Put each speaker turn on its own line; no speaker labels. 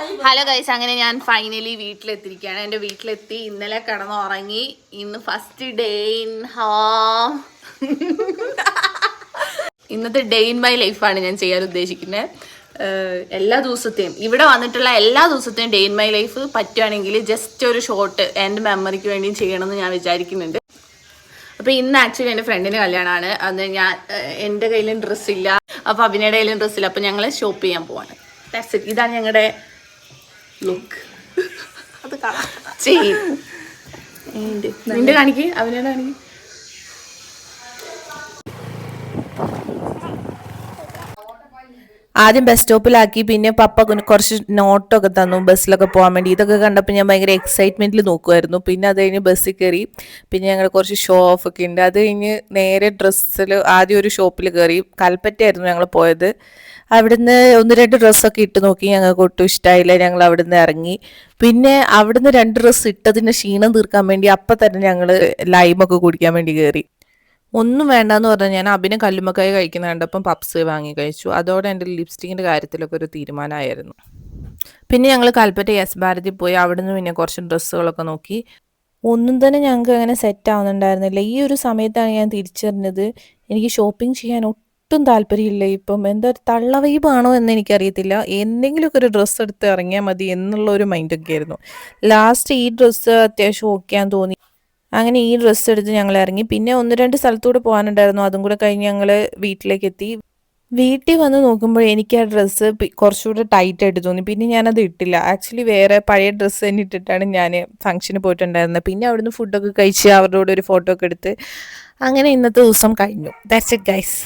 Hello guys, അങ്ങനെ ഞാൻ finally വീട്ടിലെത്തിയിരിക്കുകയാണ്. എൻ്റെ വീട്ടിലെത്തി. ഇന്നലെ കിടന്നുറങ്ങി. ഇന്ന് ഫസ്റ്റ് ഡേ ഇൻ ഹോം. ഇന്നത്തെ ഡേ ഇൻ മൈ ലൈഫാണ് ഞാൻ ചെയ്യാൻ ഉദ്ദേശിക്കുന്നത്. എല്ലാ ദിവസത്തെയും ഇവിടെ വന്നിട്ടുള്ള എല്ലാ ദിവസത്തെയും ഡേ ഇൻ മൈ ലൈഫ് പറ്റുകയാണെങ്കിൽ ജസ്റ്റ് ഒരു ഷോട്ട് എൻ്റെ മെമ്മറിക്ക് വേണ്ടിയും ചെയ്യണമെന്ന് ഞാൻ വിചാരിക്കുന്നുണ്ട്. അപ്പോൾ ഇന്ന് ആക്ച്വലി എൻ്റെ ഫ്രണ്ടിൻ്റെ കല്യാണമാണ്. അന്ന് എൻ്റെ കയ്യിലും ഡ്രസ്സില്ല, അപ്പോൾ അഭിനയുടെ കയ്യിലും ഡ്രസ്സില്ല. അപ്പോൾ ഞങ്ങൾ ഷോപ്പ് ചെയ്യാൻ പോവാണ്. That's it. ഇതാണ് ഞങ്ങളുടെ ലുക്ക്. അത് നിന്റെ കാണിക്ക്, അഭിനയുടെ കാണിക്ക്.
ആദ്യം ബസ് സ്റ്റോപ്പിലാക്കി, പിന്നെ പപ്പ കുറച്ച് നോട്ടൊക്കെ തന്നു ബസ്സിലൊക്കെ പോകാൻ വേണ്ടി. ഇതൊക്കെ കണ്ടപ്പോൾ ഞാൻ ഭയങ്കര എക്സൈറ്റ്മെൻറ്റിൽ നോക്കുമായിരുന്നു. പിന്നെ അത് കഴിഞ്ഞ് ബസ്സിൽ കയറി. പിന്നെ ഞങ്ങൾ കുറച്ച് ഷോ ഓഫ് ഒക്കെ ഉണ്ട്. അത് കഴിഞ്ഞ് നേരെ ഡ്രസ്സിൽ ആദ്യം ഒരു ഷോപ്പിൽ കയറി. കൽപ്പറ്റയായിരുന്നു ഞങ്ങൾ പോയത്. അവിടുന്ന് 1-2 ഡ്രസ്സൊക്കെ ഇട്ട് നോക്കി. ഞങ്ങൾക്ക് ഒട്ടും ഇഷ്ടമായില്ല. ഞങ്ങൾ അവിടുന്ന് ഇറങ്ങി. പിന്നെ അവിടുന്ന് 2 ഡ്രസ്സ് ഇട്ടതിൻ്റെ ക്ഷീണം തീർക്കാൻ വേണ്ടി അപ്പം തന്നെ ഞങ്ങൾ ലൈമൊക്കെ കുടിക്കാൻ വേണ്ടി കയറി. ഒന്നും വേണ്ടെന്ന് പറഞ്ഞാൽ ഞാൻ അഭിനെ കല്ലുമ്മക്കായി കഴിക്കുന്ന കണ്ടപ്പം പപ്സ് വാങ്ങി കഴിച്ചു. അതോടെ എൻ്റെ ലിപ്സ്റ്റിക്കിൻ്റെ കാര്യത്തിലൊക്കെ ഒരു തീരുമാനമായിരുന്നു. പിന്നെ ഞങ്ങൾ കൽപ്പറ്റ എസ് ഭാരതി പോയി. അവിടുന്ന് പിന്നെ കുറച്ച് ഡ്രസ്സുകളൊക്കെ നോക്കി. ഒന്നും തന്നെ ഞങ്ങൾക്ക് അങ്ങനെ സെറ്റ് ആവുന്നുണ്ടായിരുന്നില്ല. ഈ ഒരു സമയത്താണ് ഞാൻ തിരിച്ചറിഞ്ഞത് എനിക്ക് ഷോപ്പിംഗ് ചെയ്യാൻ ഒട്ടും താല്പര്യമില്ല. ഇപ്പം എന്താ തള്ള വൈബാണോ എന്ന് എനിക്കറിയത്തില്ല. എന്തെങ്കിലുമൊക്കെ ഒരു ഡ്രസ്സ് എടുത്ത് ഇറങ്ങിയാൽ മതി എന്നുള്ള ഒരു മൈൻഡൊക്കെ ആയിരുന്നു. ലാസ്റ്റ് ഈ ഡ്രസ്സ് അത്യാവശ്യം ഓക്കെയാന്ന് തോന്നി. അങ്ങനെ ഈ ഡ്രസ്സ് എടുത്ത് ഞങ്ങൾ ഇറങ്ങി. പിന്നെ 1-2 സ്ഥലത്തൂടെ പോകാനുണ്ടായിരുന്നു. അതും കൂടെ കഴിഞ്ഞ് ഞങ്ങൾ വീട്ടിലേക്ക് എത്തി. വീട്ടിൽ വന്ന് നോക്കുമ്പോൾ എനിക്ക് ആ ഡ്രസ്സ് കുറച്ചുകൂടെ ടൈറ്റ് ആയിട്ട് തോന്നി. പിന്നെ ഞാനത് ഇട്ടില്ല. ആക്ച്വലി വേറെ പഴയ ഡ്രസ്സ് തന്നെ ഇട്ടിട്ടാണ് ഞാൻ ഫംഗ്ഷന് പോയിട്ടുണ്ടായിരുന്നത്. പിന്നെ അവിടുന്ന് ഫുഡൊക്കെ കഴിച്ച് അവരുടെ കൂടെ ഒരു ഫോട്ടോ ഒക്കെ എടുത്ത് അങ്ങനെ ഇന്നത്തെ ദിവസം കഴിഞ്ഞു. That's it guys.